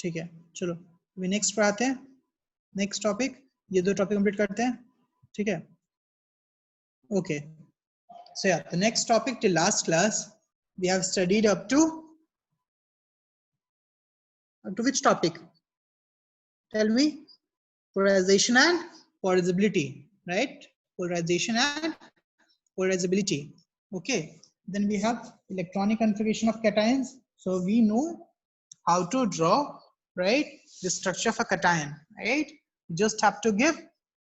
ठीक है, चलो अभी नेक्स्ट पर आते हैं। नेक्स्ट टॉपिक, ये 2 टॉपिक कंप्लीट करते हैं, ठीक है। Okay, so yeah, the next topic till last class we have studied up to which topic? Tell me. Polarization and polarizability, right? Polarization and polarizability. Okay, then we have electronic configuration of cations. So we know how to draw, right, the structure of a cation, right? You just have to give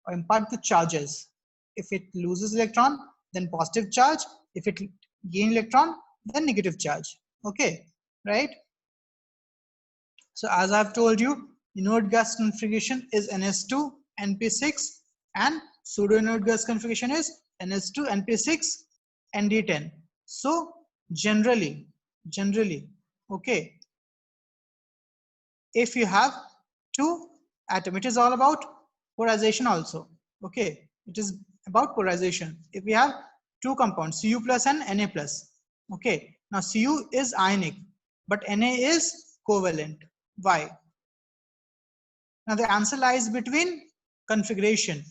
or impart the charges. If it loses electron, then positive charge. If it gain electron, then negative charge. Okay, right? So as I've told you, inert gas configuration is NS2 NP6 and pseudo inert gas configuration is NS2 NP6 ND10. So generally, okay, if you have 2 atoms, it is all about polarization also. Okay, it is about polarization. If we have 2 compounds, Cu plus and Na plus. Okay, now Cu is ionic, but Na is covalent. Why? Now the answer lies between configuration.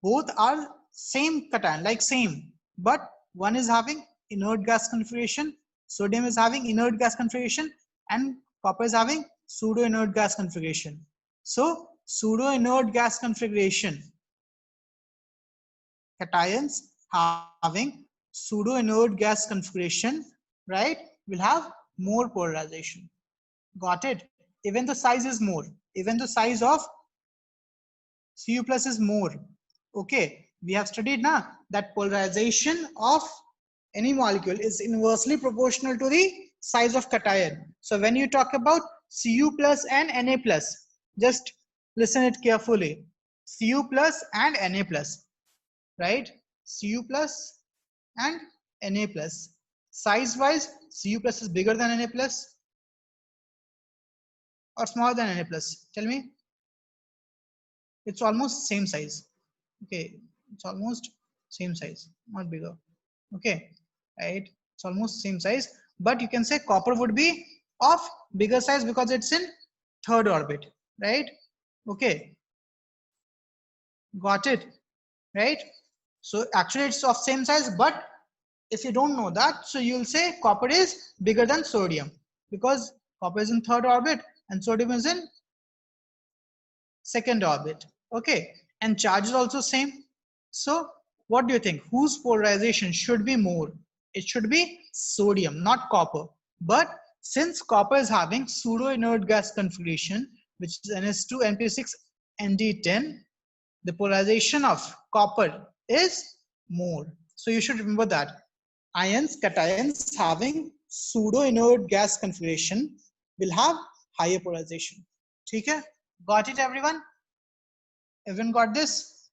Both are same cation, like same, but one is having inert gas configuration, sodium is having inert gas configuration, and copper is having pseudo inert gas configuration. So pseudo inert gas configuration, cations having pseudo inert gas configuration, right, will have more polarization. Got it? Even the size is more, even the size of Cu plus is more. Okay, we have studied now that polarization of any molecule is inversely proportional to the size of cation. So when you talk about Cu plus and Na plus, just listen it carefully. Cu plus and Na plus, right? Cu plus and Na plus. Size wise, Cu plus is bigger than Na plus or smaller than Na plus? Tell me. It's almost same size. Okay, it's almost same size, not bigger. Okay, right, it's almost same size, but you can say copper would be of bigger size because it's in 3rd orbit, right? Okay, got it, right? So actually it's of same size, but if you don't know that, so you'll say copper is bigger than sodium because copper is in 3rd orbit and sodium is in 2nd orbit. Okay, and charge is also same. So what do you think, whose polarization should be more? It should be sodium, not copper. But since copper is having pseudo inert gas configuration, which is NS2 NP6 ND10, the polarization of copper is more. So you should remember that ions, cations having pseudo inert gas configuration will have higher polarization. Okay, got it everyone? Everyone got this?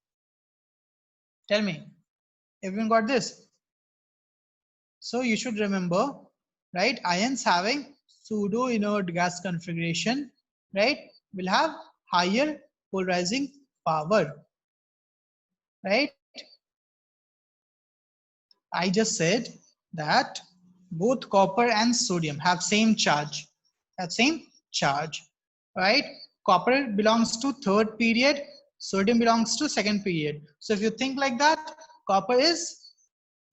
Tell me, everyone got this? So you should remember, right, ions having pseudo inert gas configuration, right, will have higher polarizing power, right? I just said that both copper and sodium have same charge, right? Copper belongs to 3rd period, sodium belongs to 2nd period. So if you think like that, copper is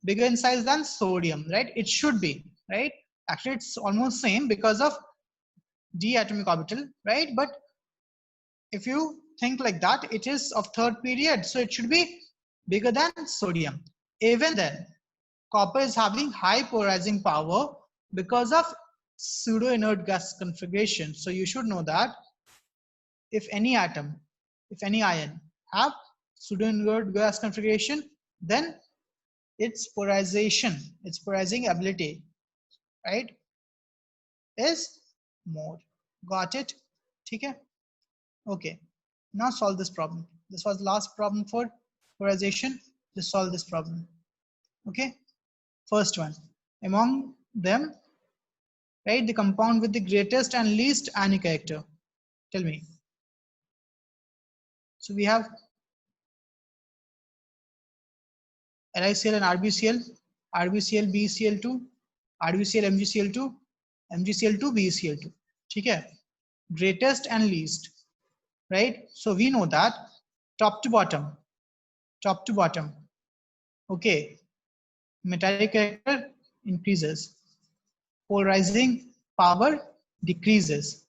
bigger in size than sodium, right? It should be, right? Actually, it's almost same because of d atomic orbital, right? But if you think like that, it is of 3rd period, so it should be bigger than sodium. Even then, copper is having high polarizing power because of pseudo inert gas configuration. So you should know that if any atom, if any ion have pseudo inert gas configuration, then its polarization, its polarizing ability, right, is more. Got it? Okay. Okay. Now solve this problem. This was the last problem for polarization. Just solve this problem. Okay. First one. Among them, write the compound with the greatest and least ionic character. Tell me. So we have LiCl and RbCl, RbCl BeCl2, RbCl MgCl2, MgCl2 BeCl2. ठीक है? greatest and least, right? So we know that top to bottom, okay, metallic character increases, polarizing power decreases,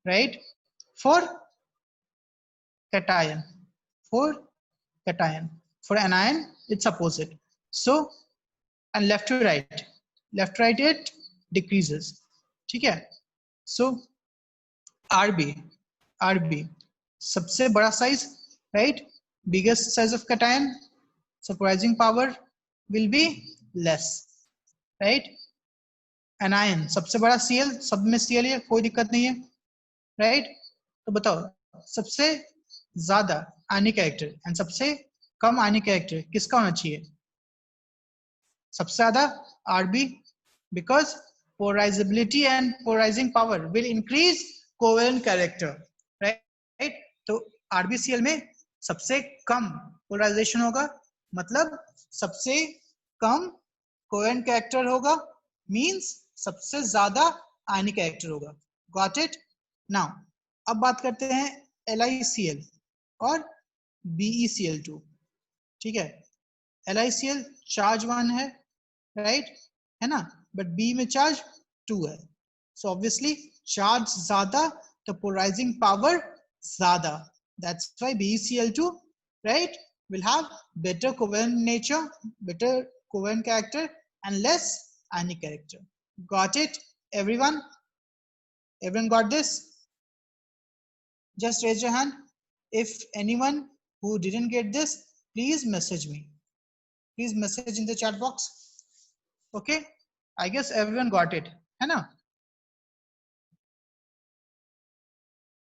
right? For cation, for cation, for anion, it's opposite. So, and left to right it decreases, ठीक है? So RB सबसे बड़ा size, right? Biggest size of cation, so polarizing power will be less, right? Anion सबसे बड़ा Cl, सब में Cl है, कोई दिक्कत नहीं है, right? तो बताओ सबसे ज्यादा आयनिक कैरेक्टर एंड सबसे कम आयनिक कैरेक्टर किसका होना चाहिए? सबसे ज्यादा RB, because polarizability and polarizing power will increase covalent character, right? तो RBCl में सबसे कम पोलराइजेशन होगा, मतलब सबसे कम कोवेलेंट कैरेक्टर होगा, मींस सबसे ज्यादा आयनिक कैरेक्टर होगा. Got it? नाउ अब बात करते हैं LiCl और BeCl2. ठीक है, LiCl चार्ज 1 है, राइट, है ना, बट B में चार्ज 2 है. सो ऑब्वियसली चार्ज ज्यादा तो पोलराइजिंग पावर ज्यादा. That's why BeCl2, right, will have better covalent nature, better covalent character, and less ionic character. Got it, everyone? Everyone got this? Just raise your hand. If anyone who didn't get this, please message me. Please message in the chat box. Okay, I guess everyone got it, है ना?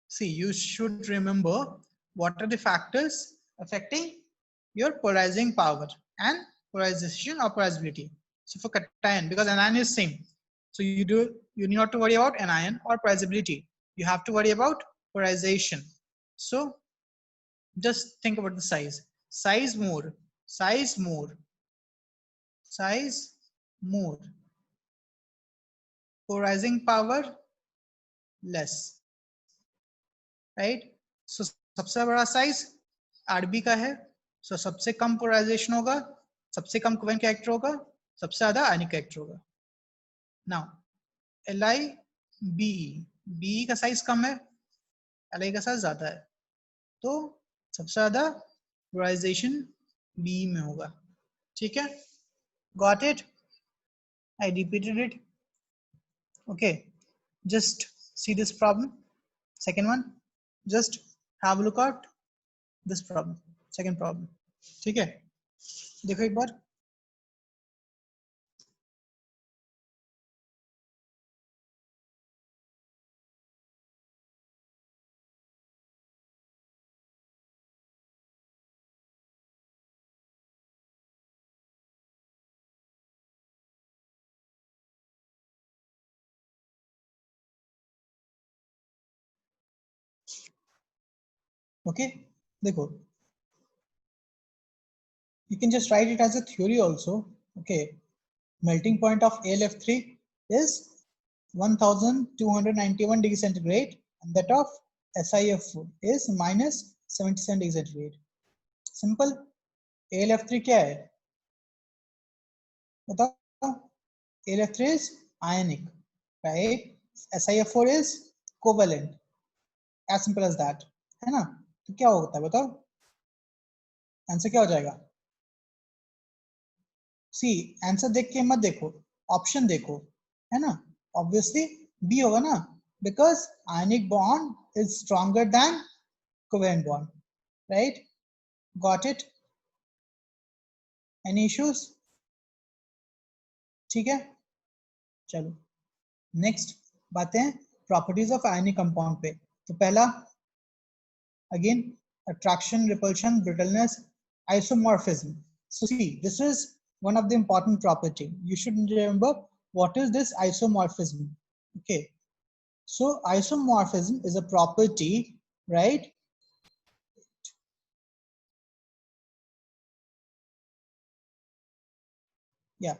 See, you should remember what are the factors affecting your polarizing power and polarization or polarizability. So for cation, because anion is same, so you need not to worry about anion or polarizability. You have to worry about polarization. So just think about the size. Size more, size more, size more. Polarizing power less, right? So सबसे बड़ा size RB का है, so सबसे कम polarization होगा, सबसे कम covalent character होगा, सबसे ज्यादा ionic character होगा. Now LiBe का size कम है, Li का size ज्यादा है, तो सबसे ज्यादा polarization B में होगा. ठीक है, got it? I repeated it. Okay, just see this problem. Second one, just have a look at this problem. Second problem. ठीक है, देखो एक बार. Okay, देखो, you can just write it as a theory also. Okay, melting point of AlF3 is 1291 degree centigrade, and that of SiF4 is minus 77 degree centigrade. Simple. AlF3 क्या है बताओ? AlF3 is ionic, right? SiF4 is covalent. As simple as that, है ना? तो क्या होता है बताओ? आंसर क्या हो जाएगा? सी, आंसर देख के मत देखो, ऑप्शन देखो, है ना? ऑब्वियसली बी होगा ना, because ionic bond is stronger than covalent bond, right? Got it? Any issues? ठीक है, चलो नेक्स्ट बातें हैं प्रॉपर्टीज ऑफ आयनिक कंपाउंड पे. तो पहला, again, attraction, repulsion, brittleness, isomorphism. So see, this is one of the important property. You should remember what is this isomorphism. Okay, so isomorphism is a property, right? Yeah,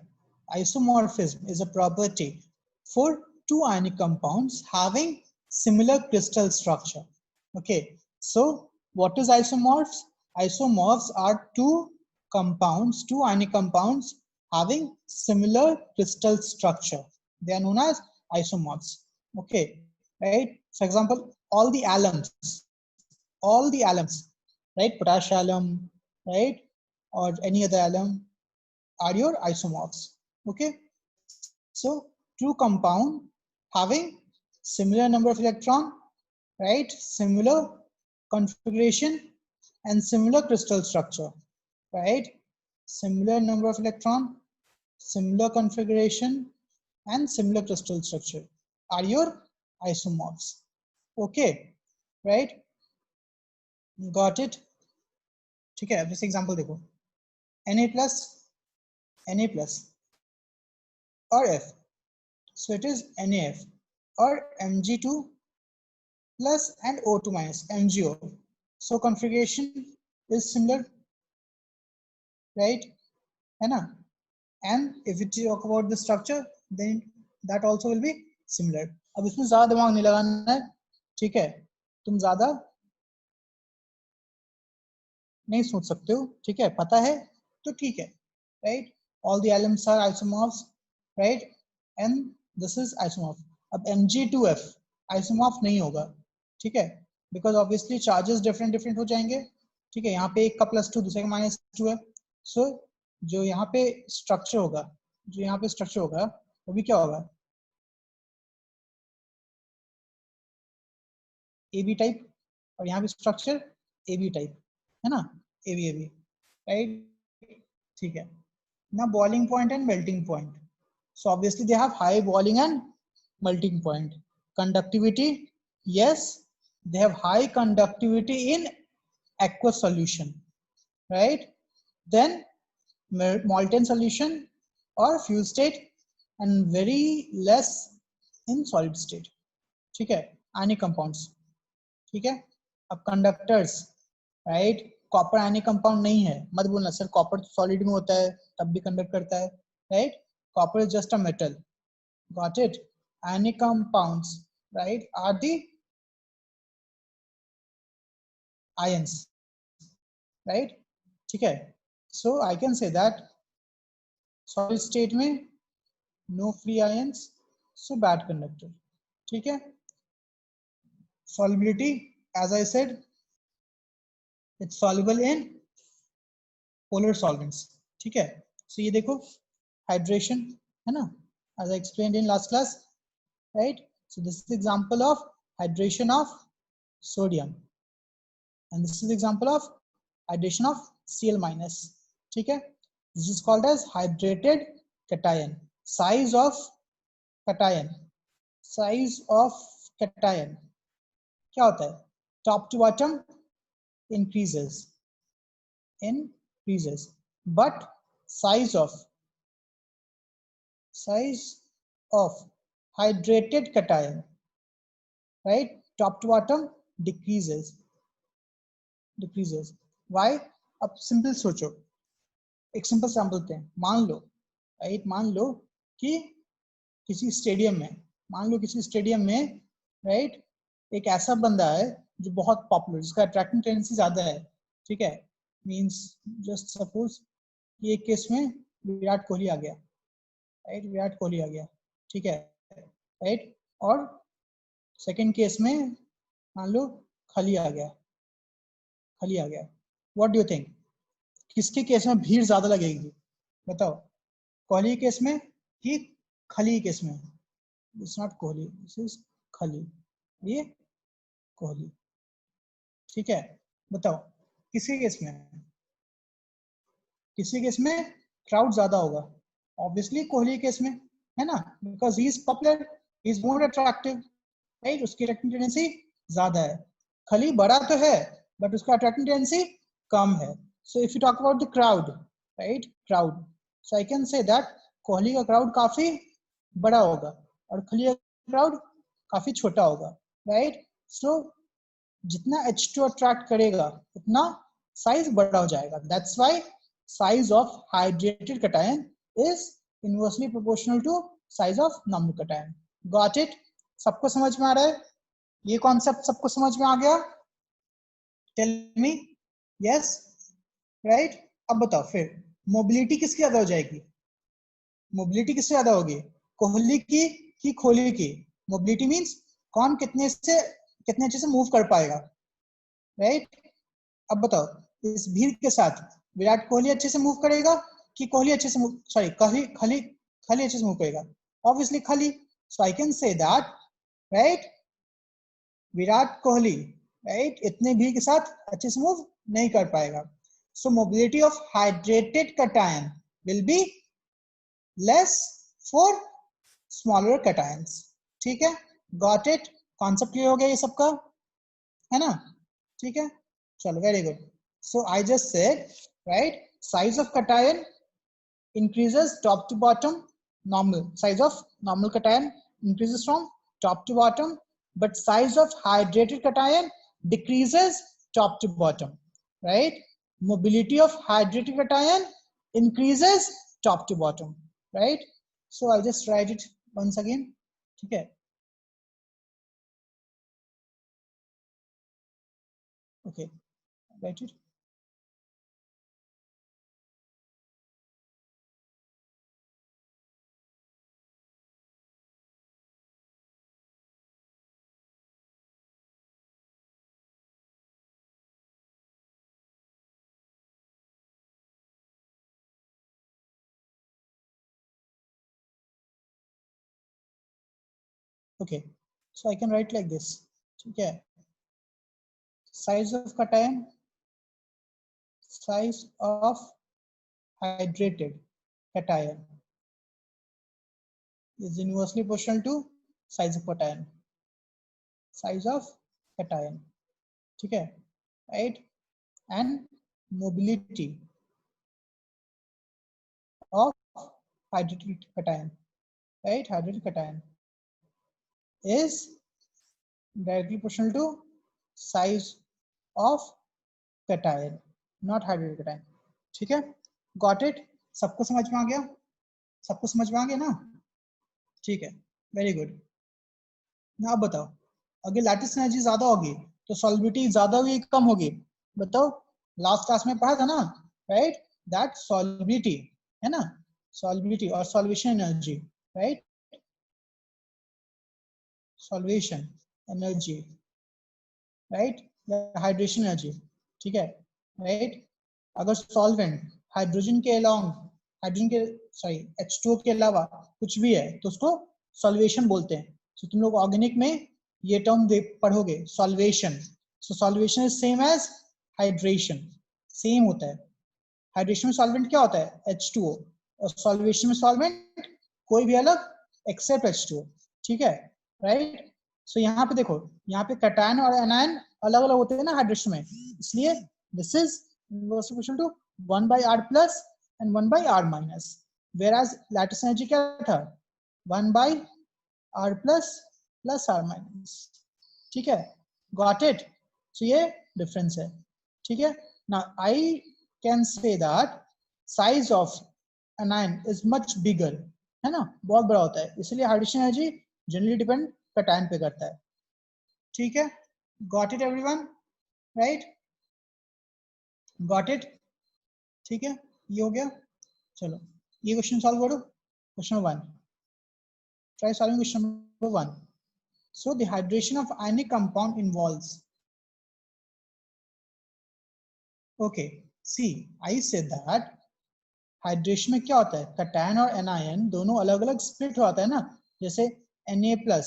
isomorphism is a property for two ionic compounds having similar crystal structure. Okay, so what is isomorphs? Isomorphs are two ionic compounds having similar crystal structure. They are known as isomorphs. Okay, right? For example, all the alums, right? Potash alum, right? Or any other alum are your isomorphs. Okay, so two compound having similar number of electron, right? Similar configuration and similar crystal structure, right? Similar number of electron, similar configuration and similar crystal structure are your isomorphs. Okay, right? Got it? ठीक है, अब जैसे example देखो, Na plus or F, so it is NaF, or Mg2 plus and O2 minus, MgO. So configuration is similar, right? है ना? And if we talk about the structure, then that also will be similar. अब इसमें ज़्यादा दिमाग नहीं लगाना है, ठीक है? तुम ज़्यादा नहीं सोच सकते हो, ठीक है? पता है तो ठीक है, right? All the elements are isomorphs, right? And this is isomorph. अब Mg2F isomorph नहीं होगा, ठीक है? Because obviously charges different हो जाएंगे, ठीक है? यहाँ पे एक का +2 दूसरे का -2 है, so जो यहाँ पे स्ट्रक्चर होगा, वो भी क्या होगा? AB टाइप, और यहाँ पे स्ट्रक्चर AB टाइप, है ना? AB, right? ठीक है. Now boiling point and melting point. So obviously they have high boiling and melting point. Conductivity, yes, they have high conductivity in aqueous solution, right? Then molten solution or fused state, and very less in solid state. ठीक है, ionic compounds. ठीक है. अब conductors, right? Copper ionic compound नहीं है, मत बोलना sir copper solid में होता है तब भी कंडक्ट करता है, right? Copper is just a metal. Got it? Ionic compounds, right, are the ions, right? ठीक है. So I can say that solid state में no free ions, so bad conductor. ठीक है. Solubility, as I said, it's soluble in polar solvents. ठीक है. So ये देखो hydration है ना, as I explained in last class, right? So this is the example of hydration of sodium, and this is the example of hydration of Cl minus. ठीक है. This is called as hydrated cation. Size of cation क्या होता है? Top to bottom increases, but size of hydrated cation, right, top to bottom decreases. Why? अब simple सोचो, एक simple sample लेते हैं. मान लो कि किसी स्टेडियम में, राइट, एक ऐसा बंदा है जो बहुत पॉपुलर, जिसका अट्रैक्टिंग टेंडेंसी ज्यादा है. ठीक है. मींस जस्ट सपोज कि एक केस में विराट कोहली आ गया, राइट? ठीक है, राइट? और सेकंड केस में मान लो खली आ गया. व्हाट डू यू थिंक, किसके केस में भीड़ ज्यादा लगेगी? बताओ, कोहली केस में कि खली केस में? It's not Kohli, this is खली, ये कोहली. ठीक है. बताओ किसी केस में क्राउड ज्यादा होगा? ऑब्वियसली कोहली केस में, है ना? Because he is popular, he is more attractive, right? उसकी अट्रैक्टिव टेंडेंसी ज्यादा है. खली बड़ा तो है बट उसका अट्रैक्टिव टेंडेंसी कम है. So if you talk about the crowd, right, crowd, so I can say that Kohli का क्राउड काफी बड़ा होगा और खली का क्राउड काफी छोटा होगा, राइट? सो जितना H2 अट्रैक्ट करेगा उतना साइज बड़ा हो जाएगा. That's why size of hydrated cation is inversely proportional to size of normal cation. Got it? सबको समझ में आ रहा है? ये कॉन्सेप्ट सबको समझ में आ गया? Tell me yes right. अब बताओ फिर मोबिलिटी किसकी ज्यादा हो जाएगी? मोबिलिटी किससे ज्यादा होगी, कोहली की कि कोहली की? मोबिलिटी मींस कौन कितने अच्छे से मूव कर पाएगा, राइट। अब बताओ इस भीड़ के साथ विराट कोहली अच्छे से मूव करेगा कि कोहली अच्छे से मूव, सॉरी खली खली खली अच्छे से मूव करेगा? Obviously Khali. So I can say that right Virat Kohli right इतने भीड़ के साथ अच्छे से मूव नहीं कर पाएगा। So mobility of hydrated cation will be less for smaller cations. ठीक है, गॉट इट? कॉन्सेप्ट क्लियर हो गया ये सबका, है ना? ठीक है, चलो very good. So I just said right size of cation increases top to bottom, normal size of normal cation increases from top to bottom, but size of hydrated cation decreases top to bottom, right? Mobility of hydrated cation increases top to bottom, right? So I'll just write it once again. Okay, okay, write it. Okay, so I can write like this. Okay, size of cation, size of hydrated cation is inversely proportional to size of cation, size of cation, ठीक है, right? And mobility of hydrated cation, right? Hydrated cation is directly proportional to size of cation, not hydrated cation. ठीक है, got it? सबको समझ में आ गया? सबको समझ में आ गया ना? ठीक है, वेरी गुड। अब बताओ अगर लैटिस एनर्जी ज्यादा होगी तो सॉल्युबिलिटी ज्यादा होगी कम होगी? बताओ, लास्ट क्लास में पढ़ा था ना, राइट? दैट सॉल्युबिलिटी है ना, सॉल्युबिलिटी और solvation energy, right? Solvation energy, right, या हाइड्रेशन एनर्जी, ठीक है, राइट? अगर सॉल्वेंट हाइड्रोजन के अलोंग, हाइड्रोजन के सॉरी H2O के अलावा कुछ भी है तो उसको सॉल्वेशन बोलते हैं। तो तुम लोग ऑर्गेनिक में ये टर्म पढ़ोगे, solvation. So solvation is same as hydration, same होता है। हाइड्रेशन में सॉल्वेंट क्या होता है? H2O, और सॉल्वेशन में सॉल्वेंट कोई भी अलग एक्सेप्ट H2O, ठीक है, राइट? सो यहाँ पे देखो, यहाँ पे कैटायन और एनायन अलग अलग होते हैं ना हाइड्रेशन में, इसलिए this is equal to 1 by R plus and 1 by R minus, whereas lattice energy क्या था? 1 by R plus plus R minus, ठीक है, गॉट इट? सो ये डिफरेंस है, ठीक है। Now I can say that size of anion is much bigger, है ना, बहुत बड़ा होता है, इसलिए hydrogen energy generally depend cation पे करता है, ठीक है। Got it everyone, right? Got it? ठीक है, ये हो गया। चलो ये क्वेश्चन सॉल्व करो, question 1, try solving question number 1. So the hydration of ionic compound involves, okay, see I said that hydration में क्या होता है, कैटायन और एनायन दोनों अलग अलग स्प्लिट होता है ना, जैसे Na+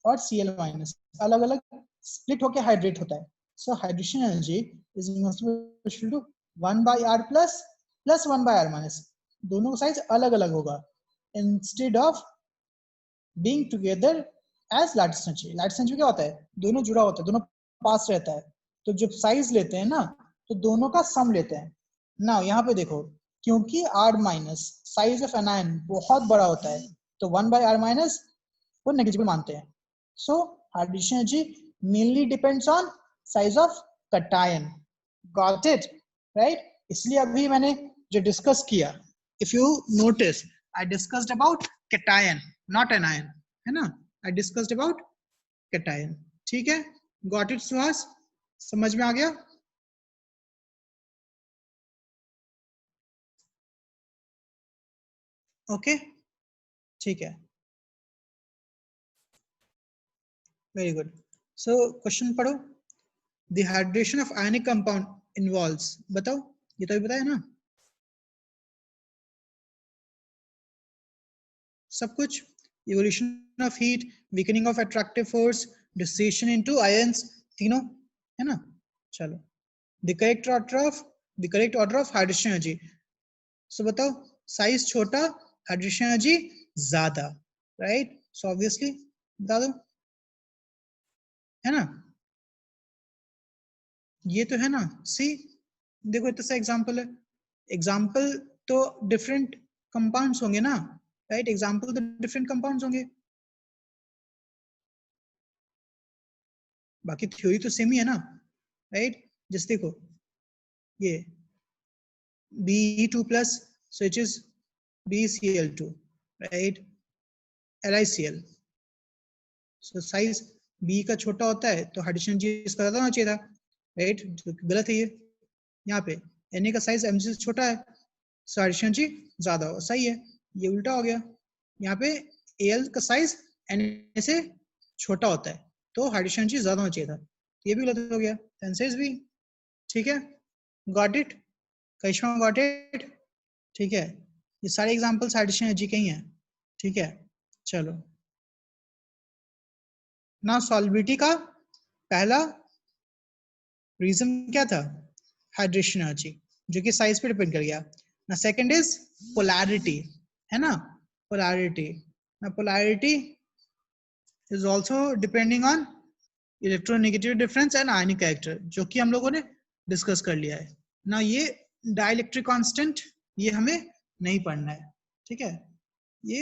और Cl- अलग अलग स्प्लिट होकर हाइड्रेट होता है। So hydration energy is equal to 1 by R plus plus 1 by R minus, दोनों का साइज अलग अलग होगा, instead of being together as lattice energy. Lattice energy क्या होता है, दोनों जुड़ा होता है, दोनों पास रहता है, तो जब साइज लेते हैं ना तो दोनों का सम लेते हैं ना। यहाँ पे देखो, क्योंकि R minus size of anion बहुत बड़ा होता है तो 1 by R माइनस को नेग्लिजिबल मानते हैं। So hydration energy mainly depends on size of cation, got it, right? इसलिए अभी मैंने जो डिस्कस किया, if you notice I discussed about cation not anion, है ना, आई डिस्कस्ड अबाउट कैटायन, ठीक है, गॉट इट सुहास, समझ में आ गया? ओके, ठीक है, वेरी गुड। सो क्वेश्चन पढ़ो। Dehydration of ionic compound involves, बताओ, ये तो अभी बताया ना सब कुछ। Evolution of heat, weakening of attractive force, dissociation into ions, तीनों है ना। चलो, the correct order of hydrogen energy. So बताओ, साइज छोटा, हाइड्रोजन एनर्जी ज्यादा, राइट? सो ऑब्वियसली बता दो, है ना, ये तो है ना। सी, देखो इतना सा एग्जांपल है, एग्जांपल तो डिफरेंट कंपाउंड्स होंगे ना, राइट? एग्जांपल तो डिफरेंट कंपाउंड्स होंगे, बाकी थ्योरी तो सेम ही है ना, राइट? जैसे देखो ये Be2+, so it is BeCl2, right? LiCl, so size B का छोटा होता है तो हाइड्रोजन जी इसका ज्यादा होना चाहिए था, राइट? जो गलत है ये, यहाँ पे Na का साइज Mg से छोटा है, so हाइड्रोजन जी ज्यादा हो, सही है, ये उल्टा हो गया। यहाँ पे Al का साइज Na से छोटा होता है तो हाइड्रोजन जी ज्यादा होना चाहिए था, ये भी गलत हो गया, आंसर भी ठीक है। Got it Karishma, got it, ठीक है। ये सारे एग्जांपल्स हाइड्रोजन एनर्जी के ही हैं, ठीक है। चलो, ना सॉल्बिलिटी का पहला रीजन क्या था? हाइड्रोजन एनर्जी, जो कि साइज पे डिपेंड कर गया ना। सेकंड इज पोलैरिटी, है ना, पोलैरिटी ना, polarity is also depending on electronegative difference and ionic character, जो कि हम लोगों ने डिस्कस कर लिया है ना। ये डाइलेक्ट्रिक कांस्टेंट, ये हमें नहीं पढ़ना है, ठीक है, ये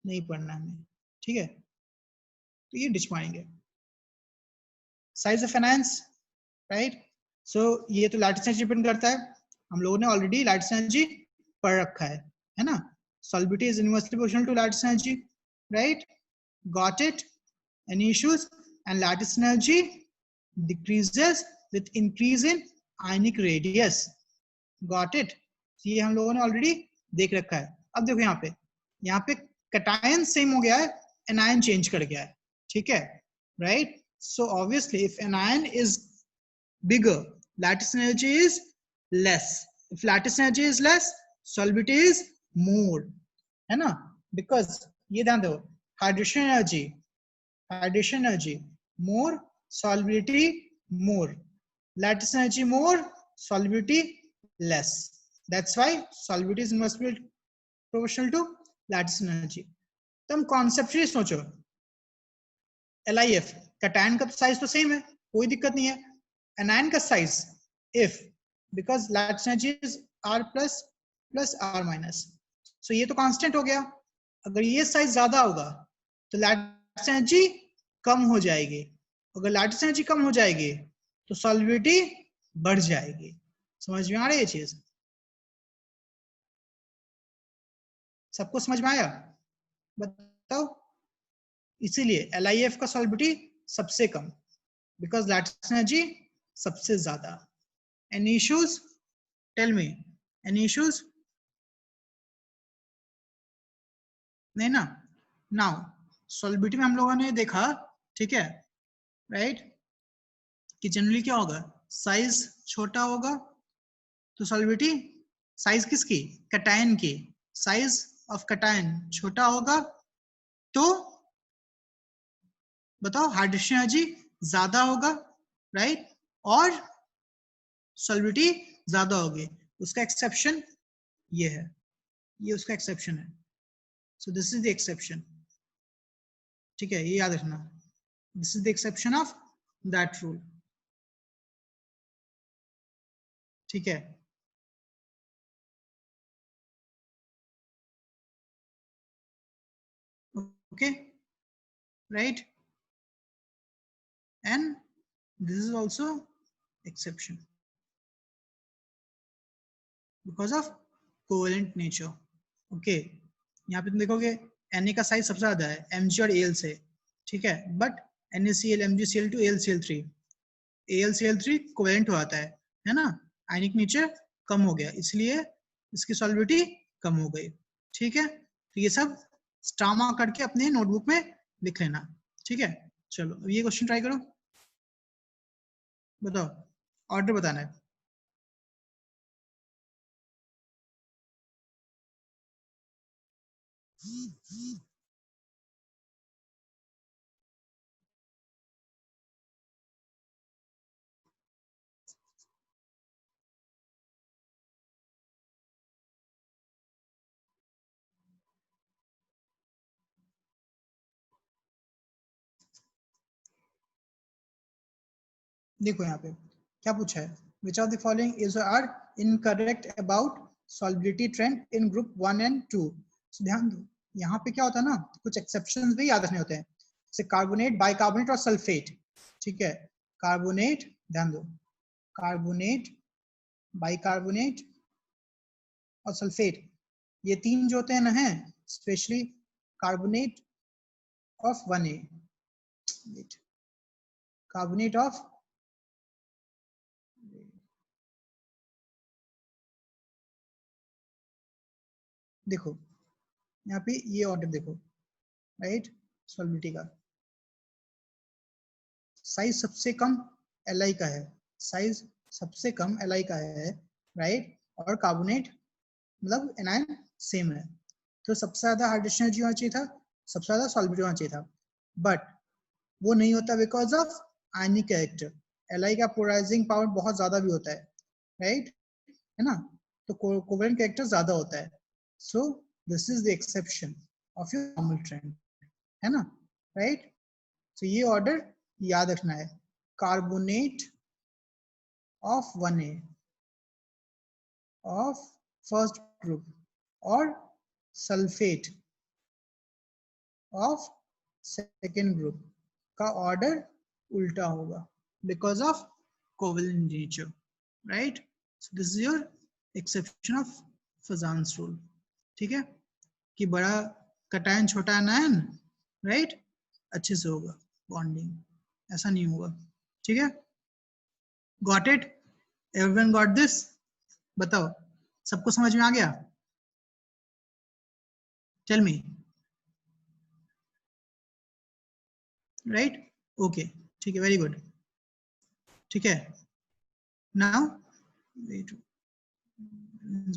नहीं पढ़ना है हमें, ठीक है, तो ये डिच मारेंगे। Size of anions, right? So ये तो लैटिस एनर्जी डिपेंड करता है, हम लोगों ने ऑलरेडी लैटिस एनर्जी पढ़ रखा है ना। Solubility is inversely proportional to lattice energy, right? Got it? Any issues? And lattice energy decreases with increase in ionic radius, got it? ये हम लोगों ने ऑलरेडी देख रखा है। अब देखो यहाँ पे कैटायन सेम हो गया है, एनायन चेंज कर गया है, ठीक है, right? So obviously if anion is bigger, lattice energy is less. If lattice energy is less, solubility is more, है ना? Because ये ध्यान दो, hydrogen energy more, solubility more, lattice energy more, solubility less. That's why solubility is inversely proportional to lattice energy. तो हम conceptually सोचो, LIF cation का size तो सेम है, कोई दिक्कत नहीं है। एनायन का size, if because lattice energy is R plus plus R minus, so ये तो कांस्टेंट हो गया। अगर ये साइज ज्यादा होगा तो लैटिस एनर्जी कम हो जाएगी, अगर लैटिस एनर्जी कम हो जाएगी तो सॉल्युबिलिटी बढ़ जाएगी। समझ में आ रही है चीज? सबको समझ में आया? बताओ। इसीलिए LIF का सॉल्युबिलिटी सबसे कम, बिकॉज लैटिस एनर्जी सबसे ज्यादा। Any issues? Tell me, any issues? नहीं ना। नाउ सॉल्युबिलिटी में हम लोगों ने देखा, ठीक है, राइट, कि जनरली क्या होगा, साइज छोटा होगा तो सॉल्युबिलिटी, साइज किसकी? कैटायन की, साइज ऑफ कैटायन छोटा होगा तो बताओ हाइड्रोजन एनर्जी ज्यादा होगा, राइट, और सॉल्युबिलिटी ज्यादा होगी। उसका एक्सेप्शन ये है, ये उसका एक्सेप्शन है। So this is the exception, ठीक है, ये याद रखना, this is the exception of that rule, ठीक है। Okay, right, and this is also exception because of covalent nature. Okay, यहाँ पे तुम देखोगे Na का साइज सबसे ज्यादा है Mg और Al से, ठीक है, but NaCl, MgCl2, AlCl3, AlCl3 covalent हो जाता है ना, आयनिक नेचर कम हो गया, इसलिए इसकी सॉल्युबिलिटी कम हो गई। ठीक है, तो ये सब स्टामा करके अपने नोटबुक में लिख लेना। ठीक है, चलो अब ये क्वेश्चन ट्राई करो, बताओ, ऑर्डर बताना है। देखो यहाँ पे क्या पूछा है, which of the following is are incorrect about solubility trend in group 1 and 2। so ध्यान दो, यहाँ पे क्या होता है ना, कुछ एक्सेप्शंस भी याद रखने होते हैं, जैसे कार्बोनेट, बाइकार्बोनेट और सल्फेट। ठीक है, कार्बोनेट, ध्यान दो, कार्बोनेट, बाइकार्बोनेट और सल्फेट, ये तीन जो होते हैं ना, है specially carbonate of 1A, carbonate of, देखो यहाँ पे ये ऑर्डर देखो, राइट, सॉल्युबिलिटी का साइज सबसे कम Li का है, साइज सबसे कम Li का है, राइट, और कार्बोनेट मतलब एनायन सेम है, तो सबसे ज्यादा हाइड्रोजन एनर्जी होना चाहिए था, सबसे ज्यादा सॉल्युबिलिटी होना चाहिए था, बट वो नहीं होता because of ionic character. Li का पोलराइजिंग पावर बहुत ज्यादा भी होता है, राइट, है ना, तो कोवेलेंट कैरेक्टर ज्यादा होता है, so this is the exception of your normal trend, है ना, राइट। तो ये ऑर्डर याद रखना है, carbonate of 1A of first group और सल्फेट ऑफ सेकेंड ग्रुप का ऑर्डर उल्टा होगा because of covalent nature, right. So this is your exception of फजान्स rule. ठीक है, कि बड़ा कटायन छोटा आयन, राइट, अच्छे से होगा बॉन्डिंग, ऐसा नहीं होगा। ठीक है, got it, everyone got this, बताओ सबको समझ में आ गया, टेल मी, राइट, ओके, ठीक है, वेरी गुड। ठीक है, now wait,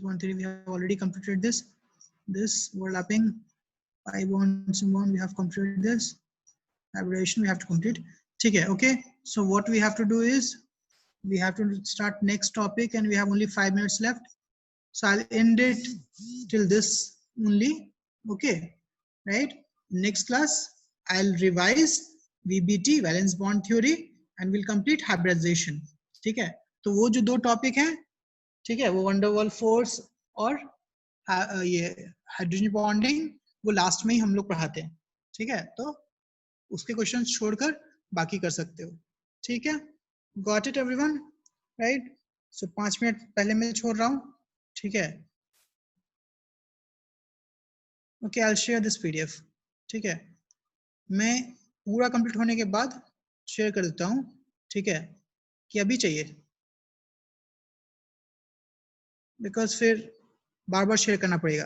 1 3 we have already completed this overlapping pi bonds and bond, we have completed this hybridization, we have to complete. ठीक है, okay, so what we have to do is we have to start next topic and we have only 5 minutes left, so I'll end it till this only, okay, right. Next class I'll revise VBT, valence bond theory, and we'll complete hybridization। ठीक है, तो वो जो दो topic हैं, ठीक है, वो वंडरवॉल फोर्स और ये हाइड्रोजन बॉन्डिंग, वो लास्ट में ही हम लोग पढ़ाते हैं। ठीक है, तो उसके क्वेश्चन छोड़कर बाकी कर सकते हो। ठीक है, got it everyone, right. So 5 minute पहले मैं छोड़ रहा हूँ। ठीक है, okay, I will share this PDF। ठीक है, मैं पूरा कंप्लीट होने के बाद शेयर कर देता हूँ। ठीक है, कि अभी चाहिए, बिकॉज फिर बार बार शेयर करना पड़ेगा।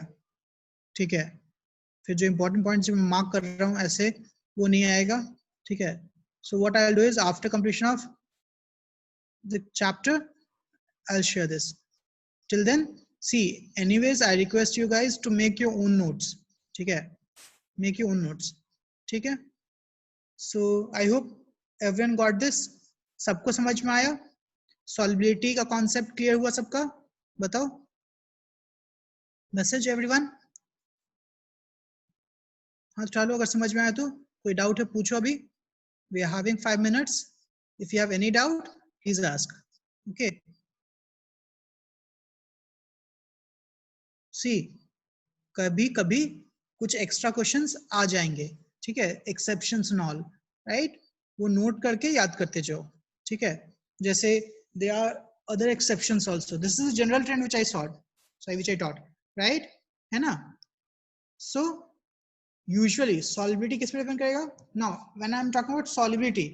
ठीक है, फिर जो इंपॉर्टेंट पॉइंट्स मैं मार्क कर रहा हूँ ऐसे, वो नहीं आएगा। ठीक है, so what I will do is after completion of the chapter I will share this. Till then see, anyways I request you guys to make your own notes. ठीक है, मेक योर ओन नोट्स। ठीक है, so I hope everyone got this, सबको समझ में आया, solubility का concept clear हुआ सबका, बताओ मैसेज एवरीवन। हाँ चलो, अगर समझ में आया तो, कोई डाउट है पूछो अभी, we are having 5 minutes, if you have any doubt please ask, okay। see, कभी कभी कुछ एक्स्ट्रा क्वेश्चंस आ जाएंगे, ठीक है, एक्सेप्शंस एंड ऑल, राइट, वो नोट करके याद करते जाओ। ठीक है, जैसे there are other exceptions also, this is a general trend which I taught, है ना। So यूजुअली सॉल्युबिलिटी किस पे डिपेंड करेगा? Now when I am talking about solubility,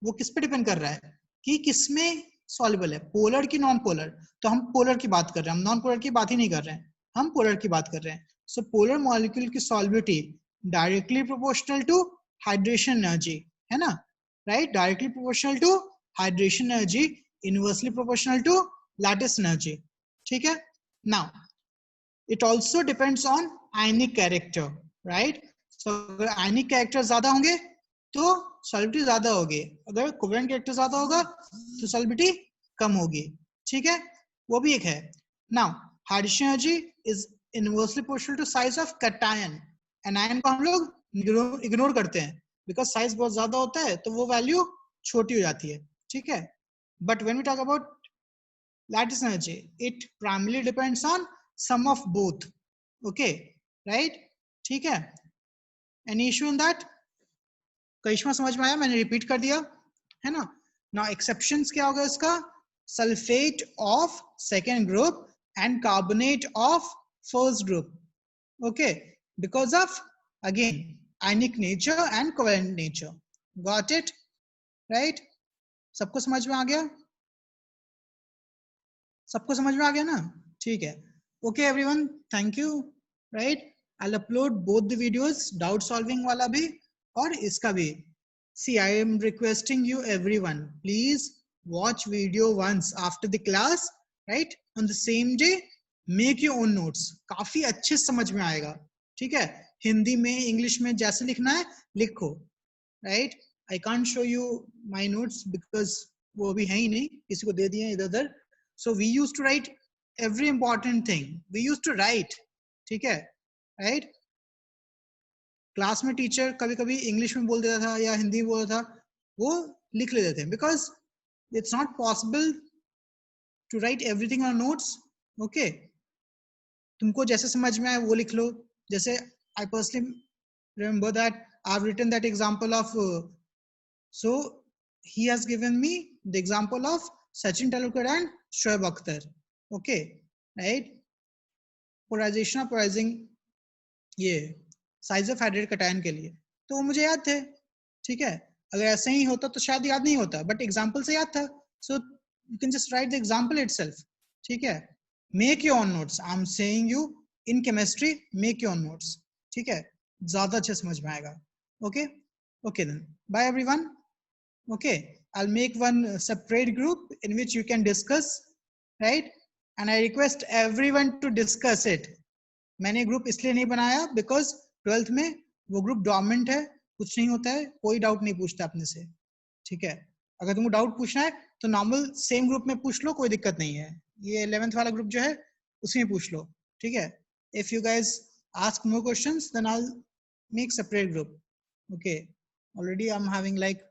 वो किस पे डिपेंड कर रहा है कि किसमें सॉल्युबल है, पोलर की नॉन पोलर। तो हम पोलर की बात कर रहे हैं, हम नॉन पोलर की बात ही नहीं कर रहे हैं, हम पोलर की बात कर रहे हैं। सो पोलर मॉलिक्यूल की solubility directly proportional to hydration energy, है ना, right? Directly proportional to hydration energy, inversely proportional to lattice energy, ठीक है। Now it also depends on ionic character, right? So अगर ionic character ज्यादा होंगे तो solubility ज्यादा होगी, अगर covalent character ज्यादा होगा तो solubility कम होगी, ठीक है, वो भी एक है। Now hydration energy is inversely proportional to size of cation। anion को हम लोग इग्नोर करते हैं because size बहुत ज्यादा होता है तो वो वैल्यू छोटी हो जाती है, ठीक है। But when we talk about lattice energy, it primarily depends on sum of both, okay, right? ठीक है, any issue in that? करिश्मा समझ में आया? मैंने रिपीट कर दिया है ना। now exceptions क्या होगा इसका? Sulphate of second group and carbonate of first group, okay, because of again ionic nature and covalent nature, got it, right? सबको समझ में आ गया? सबको समझ में आ गया ना? ठीक है, okay everyone, thank you, right? I will upload both the videos, doubt solving वाला भी और इसका भी। See I am requesting you everyone, please watch video once after the class, right? On the same day make your own notes, काफी अच्छे समझ में आएगा, ठीक है। हिंदी में इंग्लिश में जैसे लिखना है लिखो, right? I can't show you my notes because वो अभी है ही नहीं, किसी को दे दिए इधर उधर। So we used to write every important thing. We used to write, ठीक है, right? क्लास में टीचर कभी कभी इंग्लिश में बोल देता था या हिंदी में बोलता था, वो लिख लेते थे because it's not possible to write everything on notes, okay? तुमको जैसे समझ में आए वो लिख लो। जैसे I personally remember that I've written that example of so he has given me the example of Sachin Tendulkar and Shoaib Akhtar, okay, right? Polarization of polarizing ये size of hydrate cation के लिए, तो वो मुझे याद थे, ठीक है। अगर ऐसे ही होता तो शायद याद नहीं होता, बट एग्जांपल से याद था। So you can just write the example itself, ठीक है। Make your own notes, I am saying you in chemistry, make your own notes, ठीक है, ज्यादा अच्छे समझ में आएगा। Okay okay then bye everyone, okay, I'll make one separate group in which you can discuss, right? And I request everyone to discuss it. मैंने group इसलिए नहीं बनाया बिकॉज 12th में वो ग्रुप डोमिनेंट है, कुछ नहीं होता है, कोई डाउट नहीं पूछता अपने से, ठीक है। अगर तुमको डाउट पूछना है तो नॉर्मल सेम ग्रुप में पूछ लो, कोई दिक्कत नहीं है। ये 11th वाला ग्रुप जो है उसी में पूछ लो, ठीक है। If you guys ask more questions then I will make separate group, okay? Already I'm having like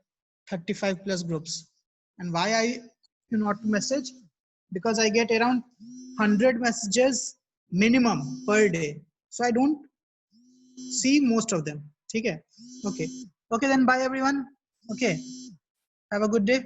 35 plus groups, and why I do not message? Because I get around 100 messages minimum per day, so I don't see most of them, okay? Okay, okay then bye everyone, okay, have a good day.